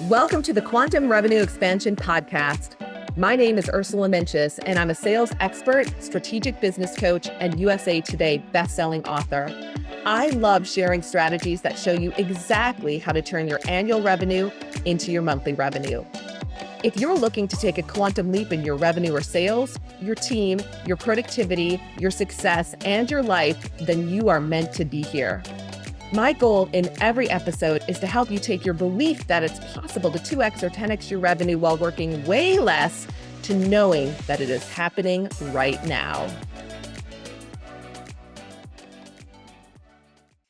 Welcome to the Quantum Revenue Expansion Podcast. My name is Ursula, and I'm a sales expert, strategic business coach, and USA Today bestselling author. I love sharing strategies that show you exactly how to turn your annual revenue into your monthly revenue. If you're looking to take a quantum leap in your revenue or sales, your team, your productivity, your success, and your life, then you are meant to be here. My goal in every episode is to help you take your belief that it's possible to 2x or 10x your revenue while working way less to knowing that it is happening right now.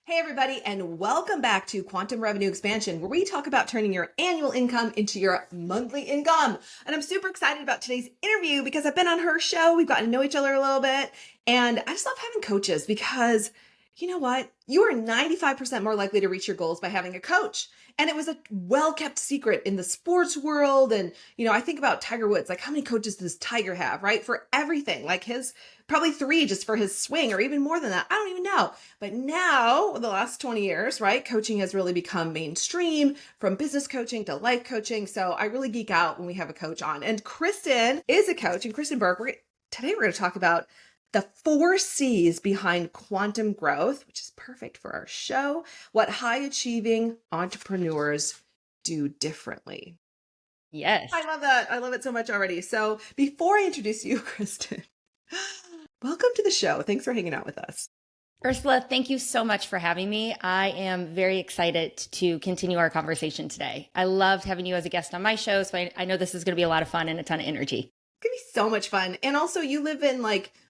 Hey everybody, and welcome back to Quantum Revenue Expansion, where we talk about turning your annual income into your monthly income. And I'm super excited about today's interview because I've been on her show. We've gotten to know each other a little bit, and I just love having coaches because you know what? You are 95% more likely to reach your goals by having a coach. And it was a well-kept secret in the sports world. And, I think about Tiger Woods, like how many coaches does Tiger have, right? For everything, like his, probably 3 just for his swing or even more than that. I don't even know. But now, the last 20 years, right? Coaching has really become mainstream, from business coaching to life coaching. So I really geek out when we have a coach on. And Kristin is a coach, and Kristin Burke, today we're going to talk about the 4C's behind quantum growth, which is perfect for our show, what high achieving entrepreneurs do differently. Yes. I love that. I love it so much already. So before I introduce you, Kristin, welcome to the show. Thanks for hanging out with us. Ursula, thank you so much for having me. I am very excited to continue our conversation today. I loved having you as a guest on my show, so I know this is going to be a lot of fun and a ton of energy. It's going to be so much fun. And also you live in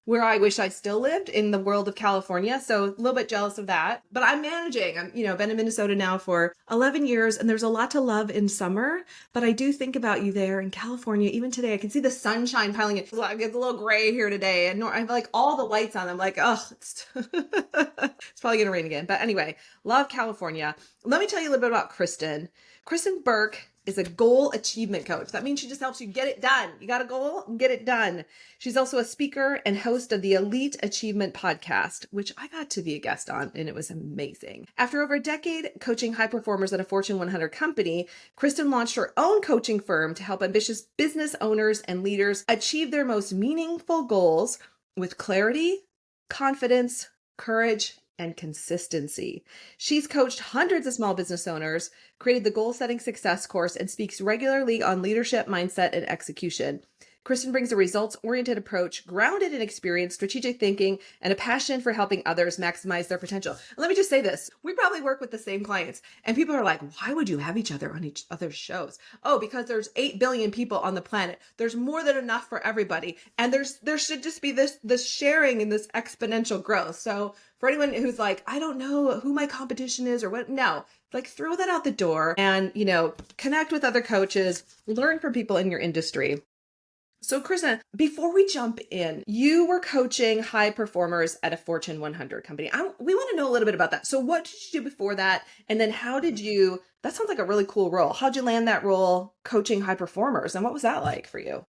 where I wish I still lived, in the world of California. So a little bit jealous of that, but I'm managing. I've been in Minnesota now for 11 years, and there's a lot to love in summer, but I do think about you there in California. Even today, I can see the sunshine piling in. It's a little gray here today, and I have all the lights on. I'm like, oh, it's probably going to rain again. But anyway, love California. Let me tell you a little bit about Kristin. Kristin Burke is a goal achievement coach. That means she just helps you get it done. You got a goal, get it done. She's also a speaker and host of the Elite Achievement podcast, which I got to be a guest on, and it was amazing. After over a decade coaching high performers at a Fortune 100 company, Kristin launched her own coaching firm to help ambitious business owners and leaders achieve their most meaningful goals with clarity, confidence, courage, and consistency. She's coached hundreds of small business owners, created the Goal Setting Success course, and speaks regularly on leadership, mindset, and execution. Kristin brings a results-oriented approach, grounded in experience, strategic thinking, and a passion for helping others maximize their potential. And let me just say this. We probably work with the same clients, and people are like, why would you have each other on each other's shows? Oh, because there's 8 billion people on the planet. There's more than enough for everybody. And there should just be this sharing and this exponential growth. So for anyone who's like, I don't know who my competition is or what, no, throw that out the door and, connect with other coaches, learn from people in your industry. So Kristin, before we jump in, you were coaching high performers at a Fortune 100 company. We want to know a little bit about that. So what did you do before that? And then that sounds like a really cool role. How'd you land that role coaching high performers? And what was that like for you?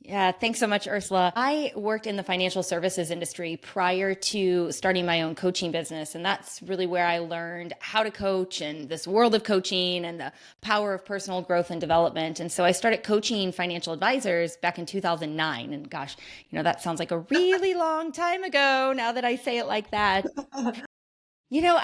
Yeah, thanks so much, Ursula. I worked in the financial services industry prior to starting my own coaching business. And that's really where I learned how to coach and this world of coaching and the power of personal growth and development. And so I started coaching financial advisors back in 2009. And gosh, that sounds like a really long time ago now that I say it like that.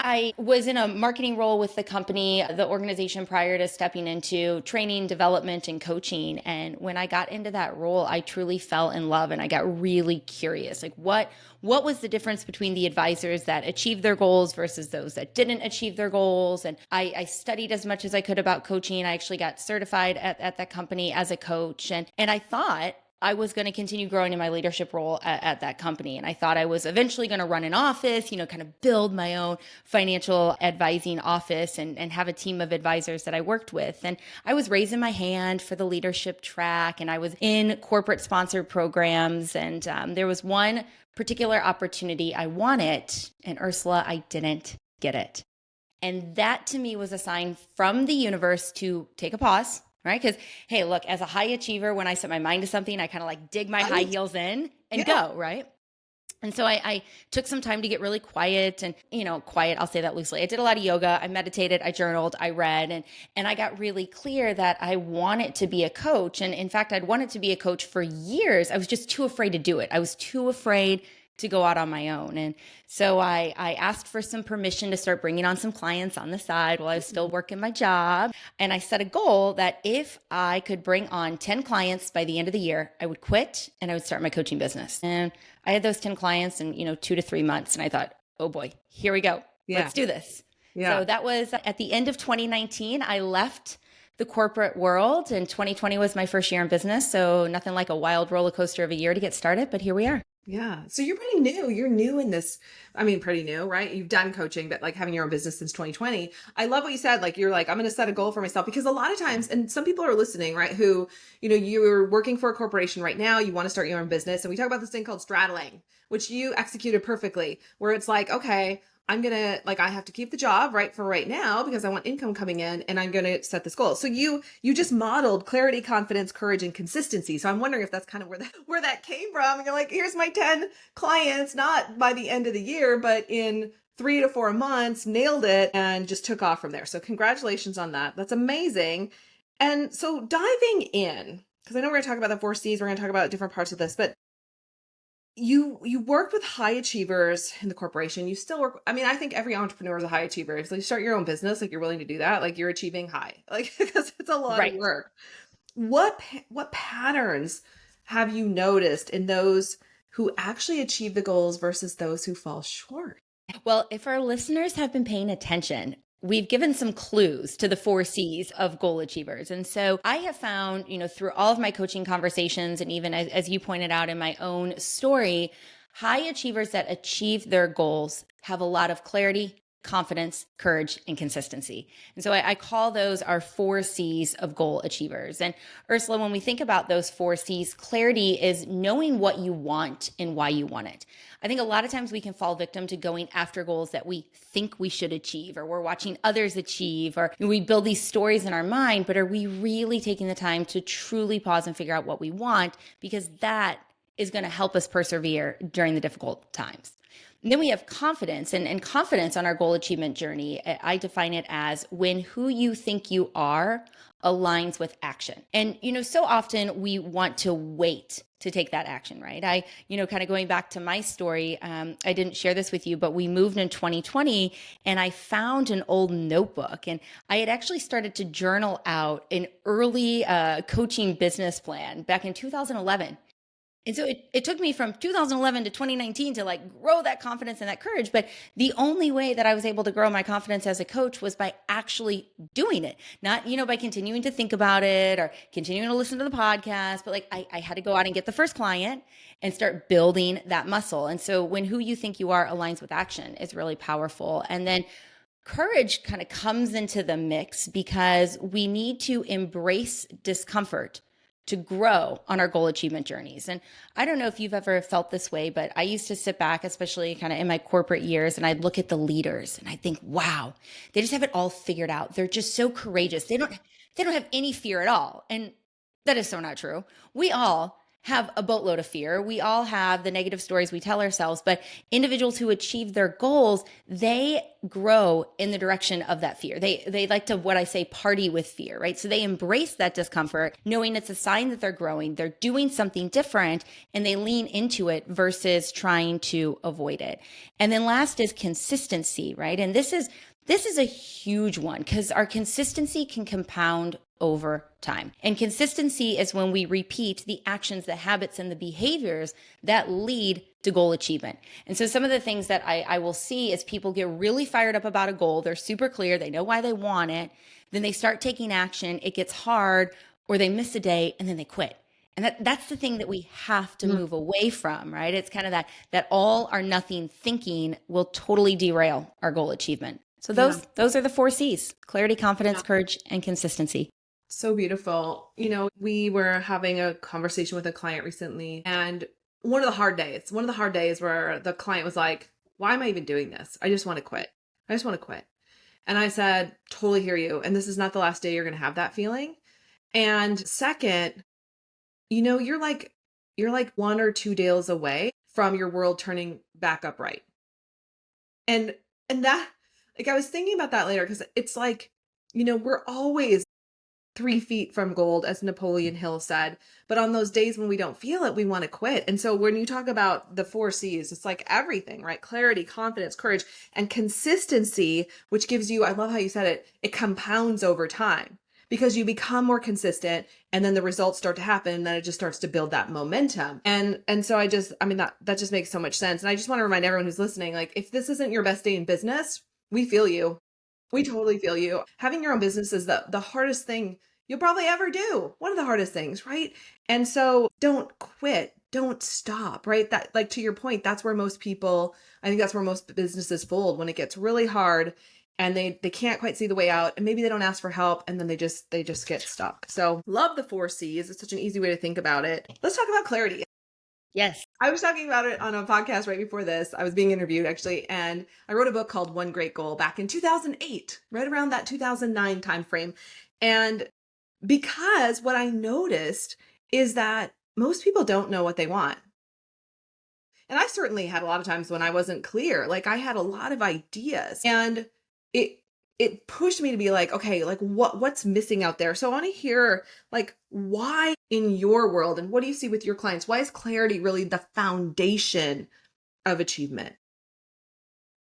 I was in a marketing role with the company, the organization, prior to stepping into training, development, and coaching. And when I got into that role, I truly fell in love and I got really curious. What was the difference between the advisors that achieved their goals versus those that didn't achieve their goals? And I studied as much as I could about coaching. I actually got certified at that company as a coach. And I thought I was going to continue growing in my leadership role at that company. And I thought I was eventually going to run an office, kind of build my own financial advising office and have a team of advisors that I worked with. And I was raising my hand for the leadership track, and I was in corporate sponsored programs. And there was one particular opportunity I wanted, and Ursula, I didn't get it. And that to me was a sign from the universe to take a pause. Right? Because, hey, look, as a high achiever, when I set my mind to something, I kind of dig my high heels in and go, right? And so I took some time to get really quiet and, quiet, I'll say that loosely. I did a lot of yoga. I meditated, I journaled, I read, and I got really clear that I wanted to be a coach. And in fact, I'd wanted to be a coach for years. I was just too afraid to do it. I was too afraid to go out on my own. And so I asked for some permission to start bringing on some clients on the side while I was still working my job. And I set a goal that if I could bring on 10 clients by the end of the year, I would quit and I would start my coaching business. And I had those 10 clients in, 2 to 3 months. And I thought, oh boy, here we go. Yeah. Let's do this. Yeah. So that was at the end of 2019. I left the corporate world, and 2020 was my first year in business. So nothing like a wild roller coaster of a year to get started, but here we are. Yeah. So you're pretty new. You're new in this. I mean, pretty new, right? You've done coaching, but like having your own business since 2020. I love what you said. Like, you're like, I'm going to set a goal for myself, because a lot of times, and some people are listening, right? Who, you're working for a corporation right now. You want to start your own business. And we talk about this thing called straddling, which you executed perfectly, where it's like, okay, I'm going to, like, I have to keep the job right for right now because I want income coming in, and I'm going to set this goal. So you just modeled clarity, confidence, courage, and consistency. So I'm wondering if that's kind of where that came from. And you're like, here's my 10 clients, not by the end of the year, but in 3 to 4 months, nailed it and just took off from there. So congratulations on that. That's amazing. And so diving in, because I know we're going to talk about the 4C's, we're going to talk about different parts of this, but you work with high achievers in the corporation. You still work. I mean, I think every entrepreneur is a high achiever. If you start your own business, like, you're willing to do that, like, you're achieving high, like, because it's a lot of work. What patterns have you noticed in those who actually achieve the goals versus those who fall short? Well, if our listeners have been paying attention, we've given some clues to the 4C's of goal achievers. And so I have found, through all of my coaching conversations, and even as you pointed out in my own story, high achievers that achieve their goals have a lot of clarity, confidence, courage, and consistency. And so I call those our 4C's of goal achievers. And Ursula, when we think about those 4C's, clarity is knowing what you want and why you want it. I think a lot of times we can fall victim to going after goals that we think we should achieve, or we're watching others achieve, or we build these stories in our mind, but are we really taking the time to truly pause and figure out what we want? Because that is going to help us persevere during the difficult times. And then we have confidence, and confidence on our goal achievement journey. I define it as when who you think you are aligns with action. And, so often we want to wait to take that action, right? Kind of going back to my story, I didn't share this with you, but we moved in 2020 and I found an old notebook, and I had actually started to journal out an early coaching business plan back in 2011. And so it took me from 2011 to 2019 to like grow that confidence and that courage. But the only way that I was able to grow my confidence as a coach was by actually doing it. Not, by continuing to think about it or continuing to listen to the podcast, but like I had to go out and get the first client and start building that muscle. And so when who you think you are aligns with action is really powerful. And then courage kind of comes into the mix because we need to embrace discomfort to grow on our goal achievement journeys. And I don't know if you've ever felt this way, but I used to sit back, especially kind of in my corporate years, and I'd look at the leaders and I'd think, wow, they just have it all figured out. They're just so courageous. They don't have any fear at all. And that is so not true. We all have a boatload of fear. We all have the negative stories we tell ourselves, but individuals who achieve their goals, they grow in the direction of that fear. They like to, what I say, party with fear, right? So they embrace that discomfort, knowing it's a sign that they're growing, they're doing something different, and they lean into it versus trying to avoid it. And then last is consistency, right? And this is a huge one because our consistency can compound over time. And consistency is when we repeat the actions, the habits, and the behaviors that lead to goal achievement. And so some of the things that I will see is people get really fired up about a goal. They're super clear. They know why they want it. Then they start taking action. It gets hard, or they miss a day and then they quit. And that's the thing that we have to move away from, right? It's kind of that all or nothing thinking will totally derail our goal achievement. So those are the 4C's: clarity, confidence, courage, and consistency. So beautiful. We were having a conversation with a client recently, and one of the hard days where the client was like, why am I even doing this? I just want to quit. And I said, totally hear you. And this is not the last day you're going to have that feeling. And second, you're like 1 or 2 days away from your world turning back upright. And that, like, I was thinking about that later because it's like, we're always 3 feet from gold, as Napoleon Hill said. But on those days when we don't feel it, we want to quit. And so when you talk about the 4 C's, it's like everything, right? Clarity, confidence, courage, and consistency, which gives you, I love how you said it, it compounds over time because you become more consistent and then the results start to happen. And then it just starts to build that momentum. And so that just makes so much sense. And I just want to remind everyone who's listening, like, if this isn't your best day in business, we feel you. We totally feel you. Having your own business is the hardest thing you'll probably ever do. One of the hardest things, right? And so don't quit. Don't stop, right? That, like, to your point, I think that's where most businesses fold when it gets really hard and they can't quite see the way out, and maybe they don't ask for help, and then they just get stuck. So love the 4 C's. It's such an easy way to think about it. Let's talk about clarity. Yes. I was talking about it on a podcast right before this. I was being interviewed actually, and I wrote a book called One Great Goal back in 2008, right around that 2009 timeframe. And because what I noticed is that most people don't know what they want. And I certainly had a lot of times when I wasn't clear. Like, I had a lot of ideas, and it pushed me to be like, okay, like what's missing out there? So I want to hear, like, why in your world, and what do you see with your clients? Why is clarity really the foundation of achievement?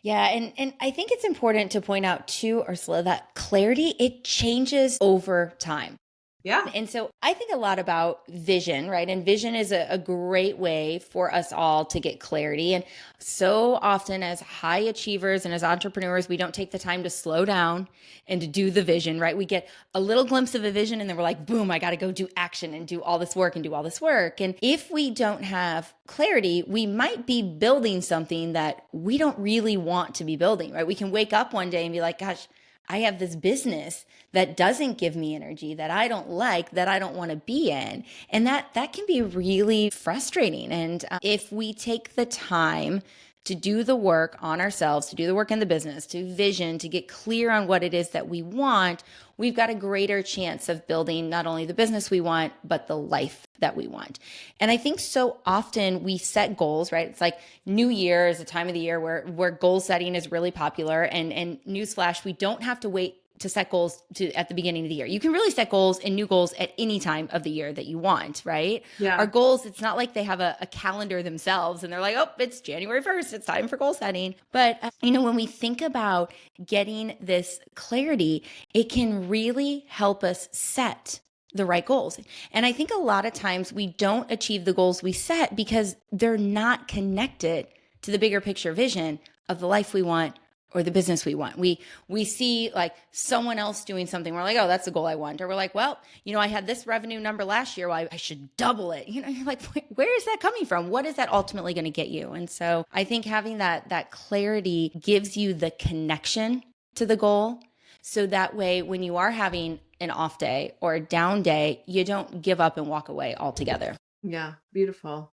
Yeah, and I think it's important to point out too, Ursula, that clarity, it changes over time. Yeah. And so I think a lot about vision, right? And vision is a great way for us all to get clarity. And so often as high achievers and as entrepreneurs, we don't take the time to slow down and to do the vision, right? We get a little glimpse of a vision and then we're like, boom, I got to go do action and do all this work and do all this work. And if we don't have clarity, we might be building something that we don't really want to be building, right? We can wake up one day and be like, gosh, I have this business that doesn't give me energy, that I don't like, that I don't want to be in. And that can be really frustrating. And if we take the time to do the work on ourselves, to do the work in the business, to vision, to get clear on what it is that we want, we've got a greater chance of building not only the business we want, but the life that we want. And I think so often we set goals, right? It's like New Year is a time of the year where goal setting is really popular. And newsflash, we don't have to wait to set goals at the beginning of the year. You can really set goals and new goals at any time of the year that you want, right? Yeah. Our goals, it's not like they have a calendar themselves and they're like, oh, it's January 1st. It's time for goal setting. But, when we think about getting this clarity, it can really help us set the right goals. And I think a lot of times we don't achieve the goals we set because they're not connected to the bigger picture vision of the life we want or the business we want. We see like someone else doing something. We're like, oh, that's the goal I want. Or we're like, well, I had this revenue number last year. Well, I should double it. You're like, where is that coming from? What is that ultimately going to get you? And so I think having that clarity gives you the connection to the goal. So that way, when you are having an off day or a down day, you don't give up and walk away altogether. Yeah. Beautiful.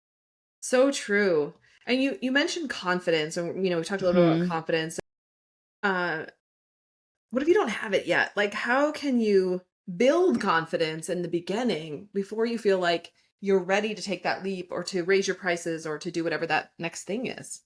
So true. And you mentioned confidence, and we talked a little bit about confidence. What if you don't have it yet? Like, how can you build confidence in the beginning before you feel like you're ready to take that leap or to raise your prices or to do whatever that next thing is?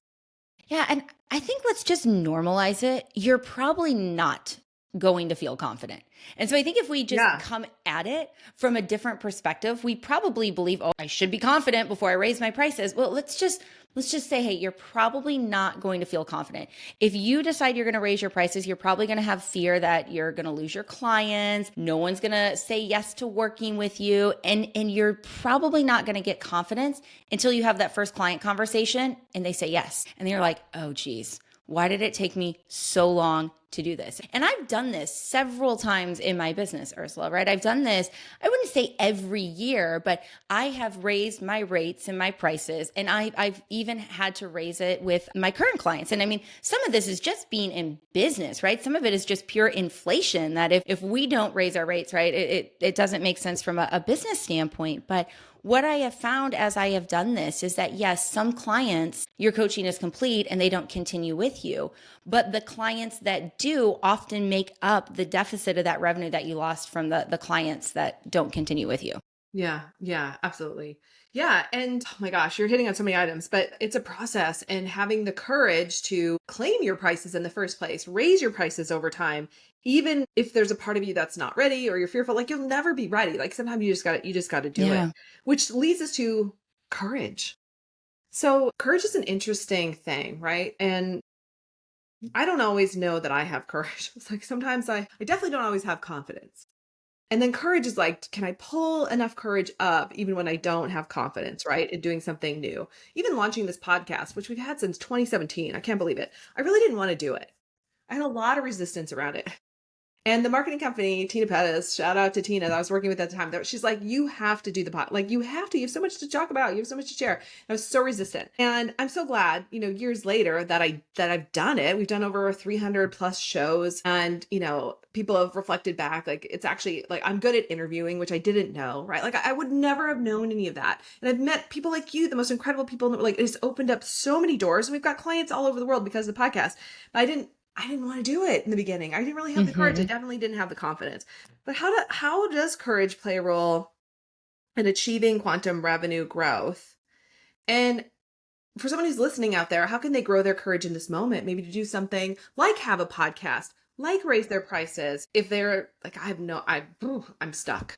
Yeah. And I think let's just normalize it. You're probably not going to feel confident. And so I think if we just come at it from a different perspective, we probably believe, oh, I should be confident before I raise my prices. Well, let's just say, hey, you're probably not going to feel confident. If you decide you're going to raise your prices, you're probably going to have fear that you're going to lose your clients. No one's going to say yes to working with you. And you're probably not going to get confidence until you have that first client conversation and they say yes. And then you're like, oh, geez, why did it take me so long to do this? And I've done this several times in my business, Ursula, right? I've done this, I wouldn't say every year, but I have raised my rates and my prices. And I've even had to raise it with my current clients. And some of this is just being in business, right? Some of it is just pure inflation that if we don't raise our rates, right, it doesn't make sense from a business standpoint. But what I have found as I have done this is that, yes, some clients, your coaching is complete and they don't continue with you. But the clients that do often make up the deficit of that revenue that you lost from the clients that don't continue with you. Yeah, yeah, absolutely. Yeah. And oh my gosh, you're hitting on so many items, but it's a process, and having the courage to claim your prices in the first place, raise your prices over time, even if there's a part of you that's not ready or you're fearful, like you'll never be ready. Like sometimes you just got to do it, Yeah. which leads us to courage. So courage is an interesting thing, right? And I don't always know that I have courage. It's like sometimes I definitely don't always have confidence. And then courage is like, can I pull enough courage up even when I don't have confidence, right? In doing something new. Even launching this podcast, which we've had since 2017. I can't believe it. I really didn't want to do it. I had a lot of resistance around it. And the marketing company, Tina Pettis, shout out to Tina that I was working with at the time. She's like, you have to do the pod. Like, you have to. You have so much to talk about. You have so much to share. And I was so resistant. And I'm so glad, years later that I've done it. We've done over 300 plus shows. And, people have reflected back. Like, it's actually like, I'm good at interviewing, which I didn't know, right? Like, I would never have known any of that. And I've met people like you, the most incredible people. Like, it's opened up so many doors. And we've got clients all over the world because of the podcast. But I didn't want to do it in the beginning. I didn't really have the courage. I definitely didn't have the confidence. But how does courage play a role in achieving quantum revenue growth? And for someone who's listening out there, how can they grow their courage in this moment? Maybe to do something like have a podcast, like raise their prices if they're like, I'm stuck.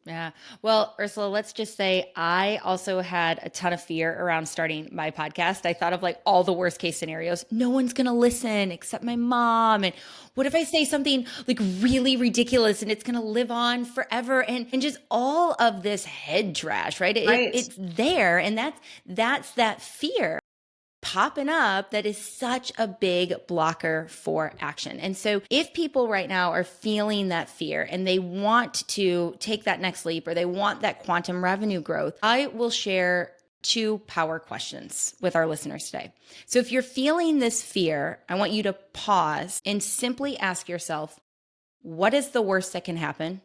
Yeah. Well, Ursula, let's just say I also had a ton of fear around starting my podcast. I thought of like all the worst case scenarios. No one's going to listen except my mom. And what if I say something like really ridiculous and it's going to live on forever? And just all of this head trash, right? Right. It's there. And that's that fear popping up that is such a big blocker for action. And so if people right now are feeling that fear and they want to take that next leap or they want that quantum revenue growth, I will share 2 power questions with our listeners today. So if you're feeling this fear, I want you to pause and simply ask yourself, what is the worst that can happen?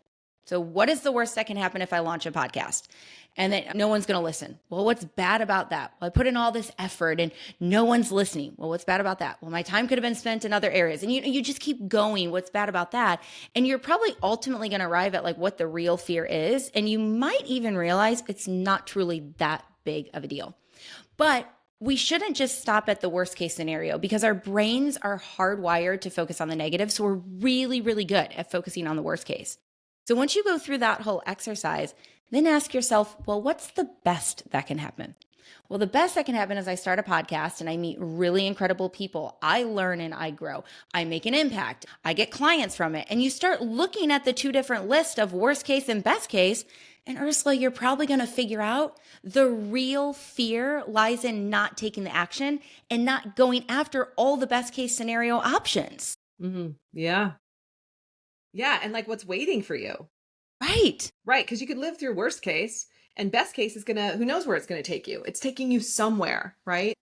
So what is the worst that can happen if I launch a podcast? And then no one's going to listen. Well, what's bad about that? Well, I put in all this effort and no one's listening. Well, what's bad about that? Well, my time could have been spent in other areas. And you just keep going. What's bad about that? And you're probably ultimately going to arrive at like what the real fear is. And you might even realize it's not truly that big of a deal. But we shouldn't just stop at the worst case scenario because our brains are hardwired to focus on the negative. So we're really, really good at focusing on the worst case. So once you go through that whole exercise, then ask yourself, well, what's the best that can happen? Well, the best that can happen is I start a podcast and I meet really incredible people. I learn and I grow. I make an impact. I get clients from it. And you start looking at the 2 different lists of worst case and best case. And Ursula, you're probably going to figure out the real fear lies in not taking the action and not going after all the best case scenario options. Mm-hmm. Yeah. Yeah. And like what's waiting for you. Right. Right. Because you could live through worst case and best case is who knows where it's going to take you. It's taking you somewhere. Right.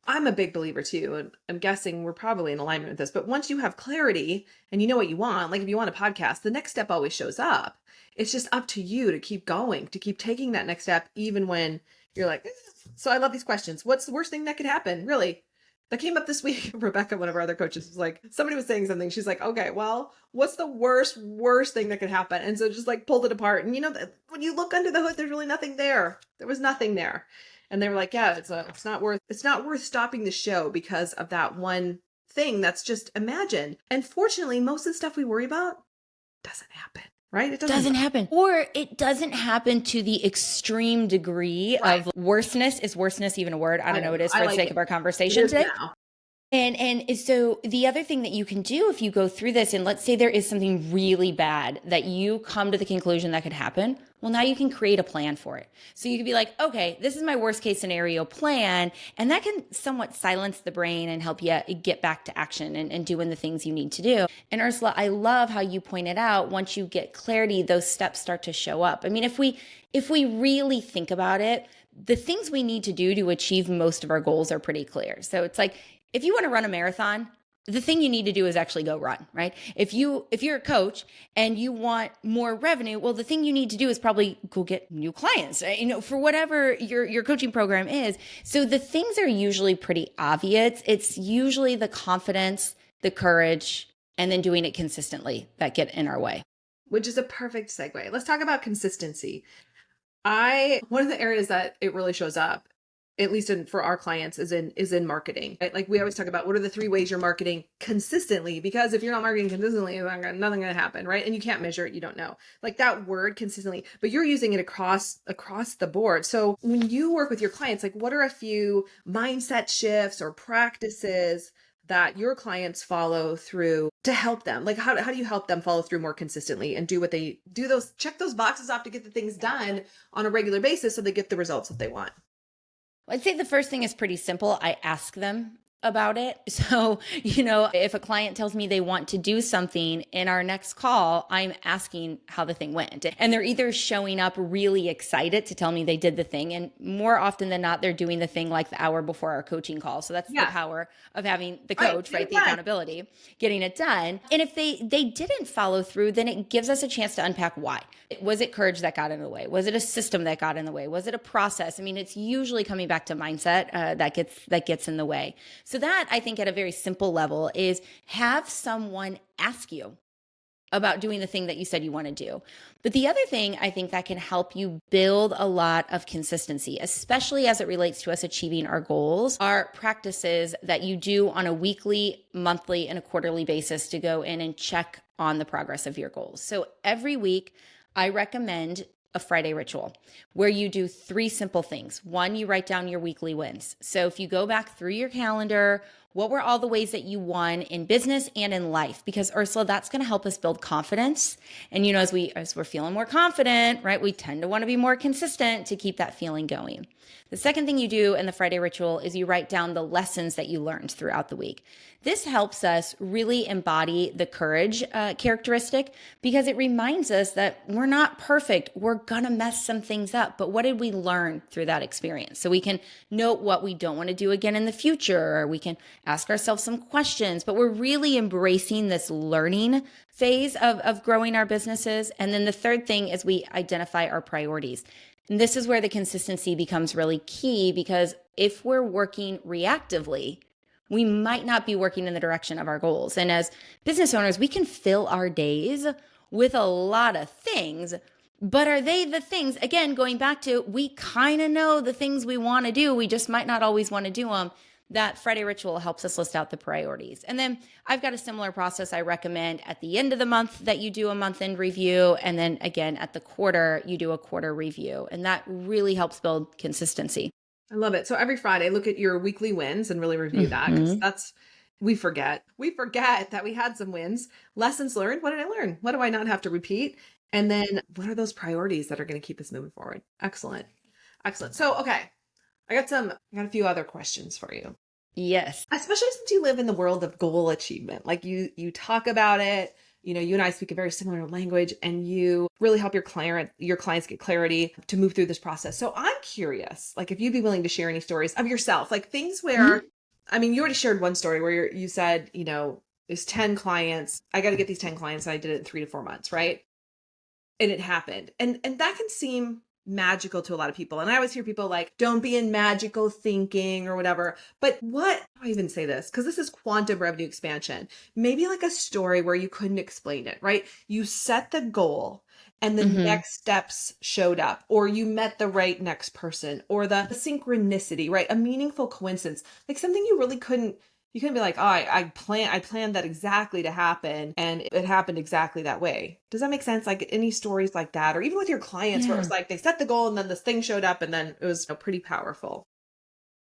I'm a big believer too. And I'm guessing we're probably in alignment with this, but once you have clarity and you know what you want, like if you want a podcast, the next step always shows up. It's just up to you to keep going, to keep taking that next step, even when you're like, So I love these questions. What's the worst thing that could happen? Really? That came up this week. Rebecca, one of our other coaches, was like, somebody was saying something. She's like, okay, well, what's the worst thing that could happen? And so just like pulled it apart. And when you look under the hood, there's really nothing there. There was nothing there. And they were like, yeah, it's not worth stopping the show because of that one thing that's just imagined. And fortunately, most of the stuff we worry about doesn't happen. Right? It doesn't happen. Or it doesn't happen to the extreme degree of worstness. Is worstness even a word? I don't know what it is for the sake of our conversation today. Now. And so the other thing that you can do if you go through this, and let's say there is something really bad that you come to the conclusion that could happen, well, now you can create a plan for it. So you could be like, okay, this is my worst case scenario plan. And that can somewhat silence the brain and help you get back to action and doing the things you need to do. And Ursula, I love how you pointed out, once you get clarity, those steps start to show up. I mean, if we really think about it, the things we need to do to achieve most of our goals are pretty clear. So it's like, if you want to run a marathon, the thing you need to do is actually go run, right? If you're a coach and you want more revenue, well, the thing you need to do is probably go get new clients, right? For whatever your coaching program is. So the things are usually pretty obvious. It's usually the confidence, the courage, and then doing it consistently that get in our way. Which is a perfect segue. Let's talk about consistency. One of the areas that it really shows up, at least for our clients, is in marketing. Right? Like we always talk about, what are the 3 ways you're marketing consistently? Because if you're not marketing consistently, nothing gonna happen, right? And you can't measure it, you don't know. Like that word consistently, but you're using it across the board. So when you work with your clients, like what are a few mindset shifts or practices that your clients follow through to help them? Like how do you help them follow through more consistently and do what they do, those check those boxes off to get the things done on a regular basis so they get the results that they want? I'd say the first thing is pretty simple. I ask them about it. So, if a client tells me they want to do something in our next call, I'm asking how the thing went. And they're either showing up really excited to tell me they did the thing. And more often than not, they're doing the thing like the hour before our coaching call. So that's the power of having the coach, right? The accountability, getting it done. And if they didn't follow through, then it gives us a chance to unpack why. Was it courage that got in the way? Was it a system that got in the way? Was it a process? I mean, it's usually coming back to mindset that gets in the way. So that, I think, at a very simple level is have someone ask you about doing the thing that you said you want to do. But the other thing I think that can help you build a lot of consistency, especially as it relates to us achieving our goals, are practices that you do on a weekly, monthly, and a quarterly basis to go in and check on the progress of your goals. So every week, I recommend a Friday ritual where you do 3 simple things. 1, you write down your weekly wins. So if you go back through your calendar, what were all the ways that you won in business and in life? Because Ursula, that's going to help us build confidence. And as we're feeling more confident, right, we tend to want to be more consistent to keep that feeling going. The second thing you do in the Friday ritual is you write down the lessons that you learned throughout the week. This helps us really embody the courage characteristic because it reminds us that we're not perfect. We're going to mess some things up, but what did we learn through that experience? So we can note what we don't want to do again in the future, or we can ask ourselves some questions, but we're really embracing this learning phase of growing our businesses. And then the third thing is we identify our priorities. And this is where the consistency becomes really key, because if we're working reactively, we might not be working in the direction of our goals. And as business owners, we can fill our days with a lot of things, but are they the things, again, going back to, we kind of know the things we want to do, we just might not always want to do them. That Friday ritual helps us list out the priorities. And then I've got a similar process I recommend at the end of the month, that you do a month-end review. And then again, at the quarter, you do a quarter review. And that really helps build consistency. I love it. So every Friday, look at your weekly wins and really review that, because we forget that we had some wins. Lessons learned. What did I learn? What do I not have to repeat? And then what are those priorities that are going to keep us moving forward? Excellent. So, okay. I got a few other questions for you. Yes. Especially since you live in the world of goal achievement. Like you talk about it, you and I speak a very similar language, and you really help your clients get clarity to move through this process. So I'm curious, like if you'd be willing to share any stories of yourself, like things where, I mean, you already shared one story where you said, there's 10 clients. I got to get these 10 clients. And I did it in 3 to 4 months. Right. And it happened. And that can seem magical to a lot of people. And I always hear people like, don't be in magical thinking or whatever. But how do I even say this? Because this is quantum revenue expansion. Maybe like a story where you couldn't explain it, right? You set the goal and the next steps showed up, or you met the right next person, or the synchronicity, right? A meaningful coincidence, like something you really couldn't. You couldn't be like, oh, I planned that exactly to happen, and it happened exactly that way. Does that make sense? Like any stories like that, or even with your clients where it was like they set the goal and then this thing showed up and then it was pretty powerful.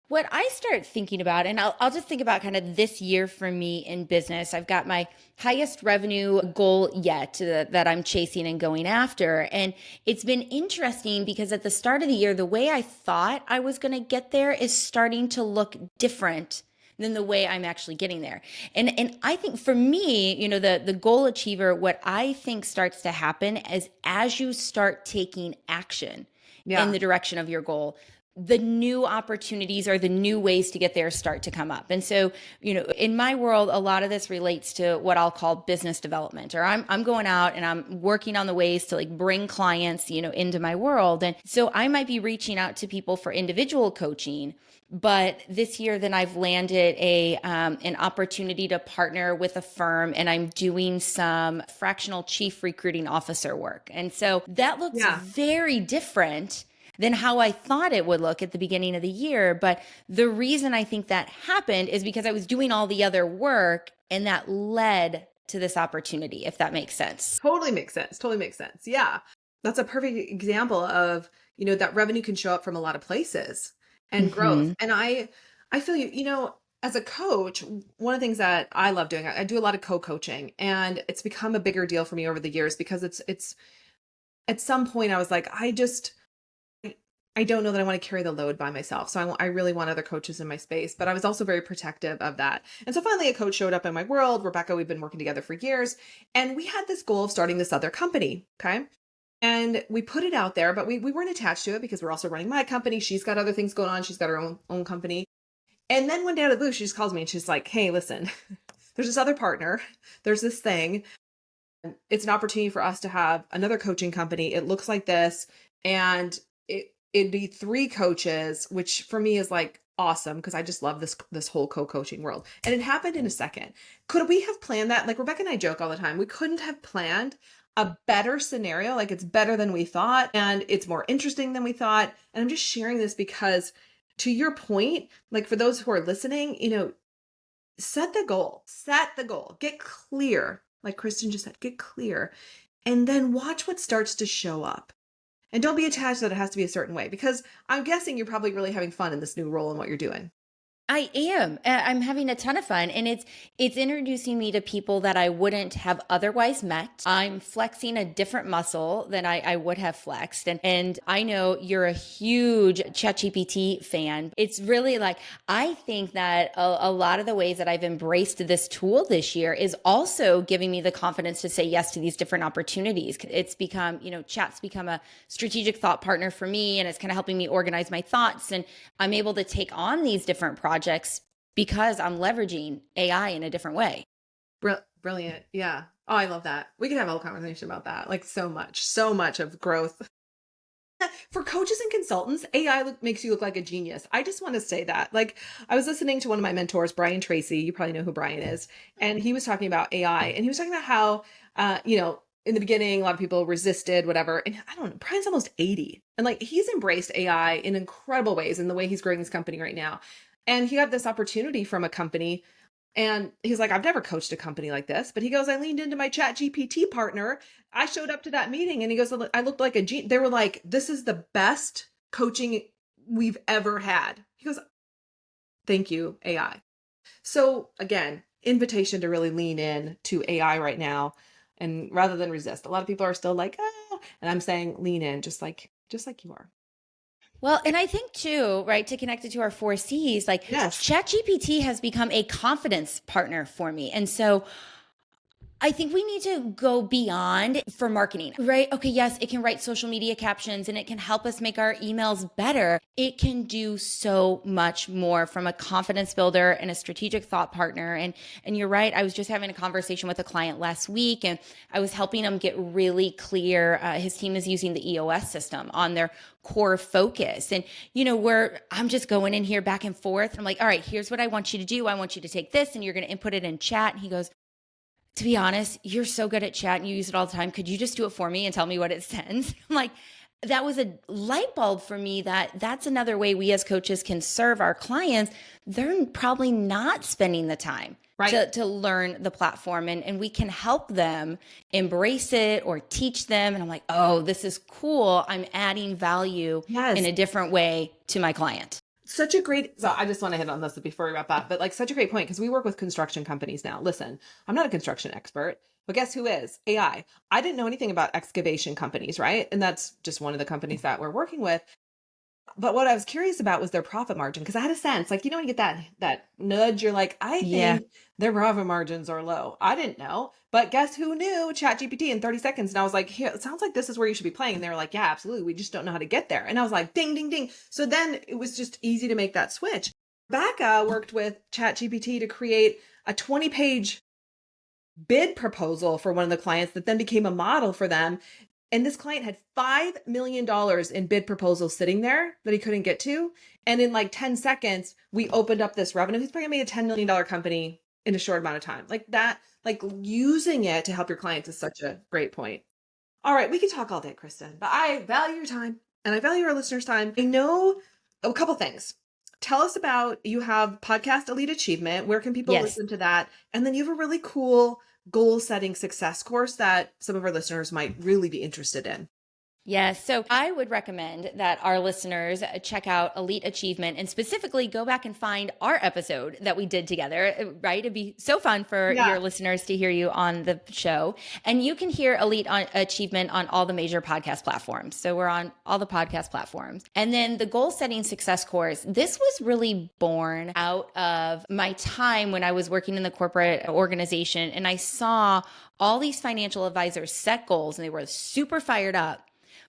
What I start thinking about, and I'll just think about kind of this year for me in business. I've got my highest revenue goal yet that I'm chasing and going after. And it's been interesting because at the start of the year, the way I thought I was going to get there is starting to look different than the way I'm actually getting there. And I think for me, the goal achiever, what I think starts to happen is as you start taking action in the direction of your goal, the new opportunities or the new ways to get there start to come up. And so, in my world, a lot of this relates to what I'll call business development, or I'm going out and I'm working on the ways to like bring clients, into my world. And so I might be reaching out to people for individual coaching, But this year, then I've landed an opportunity to partner with a firm, and I'm doing some fractional chief recruiting officer work. And so that looks Yeah. very different than how I thought it would look at the beginning of the year. But the reason I think that happened is because I was doing all the other work, and that led to this opportunity, if that makes sense. Totally makes sense. Totally makes sense. Yeah. That's a perfect example of, that revenue can show up from a lot of places and growth. Hmm. And I feel as a coach, one of the things that I love doing, I do a lot of co-coaching, and it's become a bigger deal for me over the years because it's at some point I was like, I don't know that I want to carry the load by myself. So I really want other coaches in my space, but I was also very protective of that. And so finally a coach showed up in my world. Rebecca, we've been working together for years, and we had this goal of starting this other company. Okay. And we put it out there, but we weren't attached to it because we're also running my company. She's got other things going on. She's got her own company. And then one day out of the blue, she just calls me and she's like, hey, listen, there's this other partner. There's this thing. It's an opportunity for us to have another coaching company. It looks like this. And it'd be 3 coaches, which for me is like awesome because I just love this whole co-coaching world. And it happened in a second. Could we have planned that? Like Rebecca and I joke all the time. We couldn't have planned a better scenario. Like it's better than we thought, and it's more interesting than we thought. And I'm just sharing this because, to your point, like for those who are listening, set the goal, get clear. Like Kristin just said, get clear, and then watch what starts to show up. And don't be attached that it has to be a certain way, because I'm guessing you're probably really having fun in this new role and what you're doing. I am. I'm having a ton of fun, and it's introducing me to people that I wouldn't have otherwise met. I'm flexing a different muscle than I would have flexed. And I know you're a huge ChatGPT fan. It's really like, I think that a lot of the ways that I've embraced this tool this year is also giving me the confidence to say yes to these different opportunities. It's become, Chat's become a strategic thought partner for me, and it's kind of helping me organize my thoughts. And I'm able to take on these different projects because I'm leveraging AI in a different way. Brilliant. Yeah. Oh, I love that. We could have a whole conversation about that. Like so much of growth. For coaches and consultants, AI makes you look like a genius. I just want to say that. Like, I was listening to one of my mentors, Brian Tracy. You probably know who Brian is. And he was talking about AI, and he was talking about how, in the beginning, a lot of people resisted, whatever. And I don't know, Brian's almost 80. And like, he's embraced AI in incredible ways in the way he's growing his company right now. And he got this opportunity from a company, and he's like, I've never coached a company like this. But he goes, I leaned into my ChatGPT partner. I showed up to that meeting, and he goes, I looked like a genius. They were like, this is the best coaching we've ever had. He goes, thank you, AI. So again, invitation to really lean in to AI right now, and rather than resist. A lot of people are still like, and I'm saying lean in, just like you are. Well, and I think too, right, to connect it to our 4C's, like Yes. ChatGPT has become a confidence partner for me. And so I think we need to go beyond for marketing, right? Okay, yes, it can write social media captions and it can help us make our emails better. It can do so much more from a confidence builder and a strategic thought partner. And you're right. I was just having a conversation with a client last week, and I was helping him get really clear. His team is using the EOS system on their core focus. And, where I'm just going in here back and forth. I'm like, all right, here's what I want you to do. I want you to take this and you're going to input it in chat. And he goes, to be honest, you're so good at chat and you use it all the time. Could you just do it for me and tell me what it sends? I'm like, that was a light bulb for me that's another way we as coaches can serve our clients. They're probably not spending the time to learn the platform, and we can help them embrace it or teach them. And I'm like, oh, this is cool. I'm adding value in a different way to my client. So I just want to hit on this before we wrap up, but like such a great point, because we work with construction companies now. Listen, I'm not a construction expert, but guess who is? AI. I didn't know anything about excavation companies, right? And that's just one of the companies that we're working with. But what I was curious about was their profit margin, because I had a sense, like, when you get that nudge, you're like, I think their profit margins are low. I didn't know, but guess who knew? ChatGPT in 30 seconds. And I was like, here, it sounds like this is where you should be playing. And they were like, yeah, absolutely. We just don't know how to get there. And I was like, ding, ding, ding. So then it was just easy to make that switch. Rebecca worked with ChatGPT to create a 20-page bid proposal for one of the clients that then became a model for them. And this client had $5 million in bid proposals sitting there that he couldn't get to. And in like 10 seconds, we opened up this revenue. He's probably made a $10 million company in a short amount of time. Like that, like using it to help your clients is such a great point. All right, we could talk all day, Kristin, but I value your time and I value our listeners' time. I know a couple things. Tell us about, you have podcast Elite Achievement. Where can people listen to that? And then you have a really cool goal setting success course that some of our listeners might really be interested in. Yes. So I would recommend that our listeners check out Elite Achievement and specifically go back and find our episode that we did together, right? It'd be so fun for your listeners to hear you on the show. And you can hear Elite Achievement on all the major podcast platforms. So we're on all the podcast platforms. And then the goal setting success course, this was really born out of my time when I was working in the corporate organization and I saw all these financial advisors set goals and they were super fired up.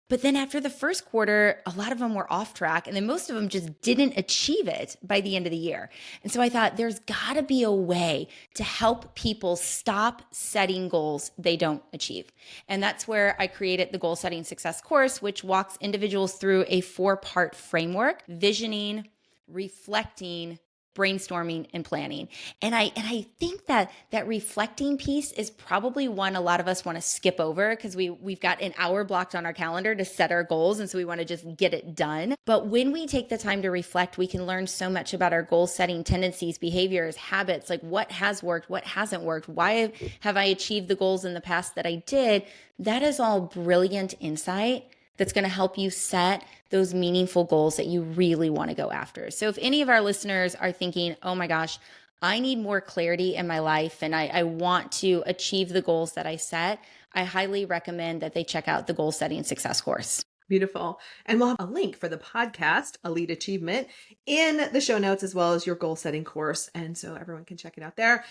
But then after the first quarter, a lot of them were off track and then most of them just didn't achieve it by the end of the year. And so I thought there's gotta be a way to help people stop setting goals they don't achieve. And that's where I created the Goal Setting Success course, which walks individuals through a 4-part framework: visioning, reflecting, brainstorming, and planning. And I think that reflecting piece is probably one a lot of us want to skip over because we've got an hour blocked on our calendar to set our goals. And so we want to just get it done. But when we take the time to reflect, we can learn so much about our goal setting tendencies, behaviors, habits, like what has worked, what hasn't worked, why have I achieved the goals in the past that I did. That is all brilliant insight that's going to help you set those meaningful goals that you really want to go after. So if any of our listeners are thinking, oh my gosh, I need more clarity in my life and I want to achieve the goals that I set, I highly recommend that they check out the Goal Setting Success course. Beautiful. And we'll have a link for the podcast, Elite Achievement, in the show notes, as well as your goal setting course. And so everyone can check it out there.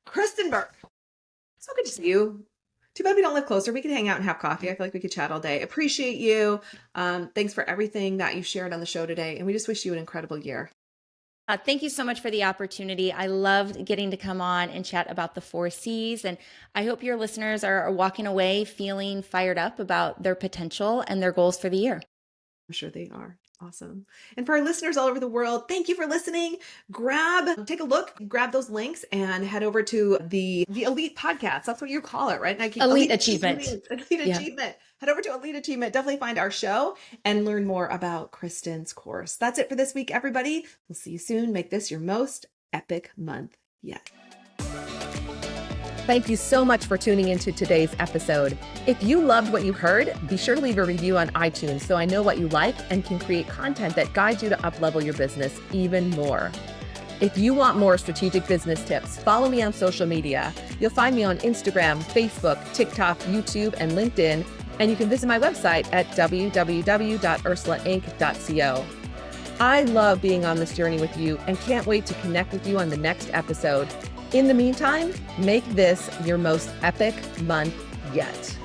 Kristin Burke, so good to see you. Too bad we don't live closer. We could hang out and have coffee. I feel like we could chat all day. Appreciate you. Thanks for everything that you shared on the show today. And we just wish you an incredible year. Thank you so much for the opportunity. I loved getting to come on and chat about the 4C's. And I hope your listeners are walking away feeling fired up about their potential and their goals for the year. I'm sure they are. Awesome. And for our listeners all over the world, thank you for listening. Take a look, grab those links and head over to the Elite Podcast. That's what you call it, right? And Elite Achievement. Elite Achievement. Head over to Elite Achievement. Definitely find our show and learn more about Kristin's course. That's it for this week, everybody. We'll see you soon. Make this your most epic month yet. Thank you so much for tuning into today's episode. If you loved what you heard, be sure to leave a review on iTunes so I know what you like and can create content that guides you to up-level your business even more. If you want more strategic business tips, follow me on social media. You'll find me on Instagram, Facebook, TikTok, YouTube, and LinkedIn, and you can visit my website at www.ursulainc.co. I love being on this journey with you and can't wait to connect with you on the next episode. In the meantime, make this your most epic month yet.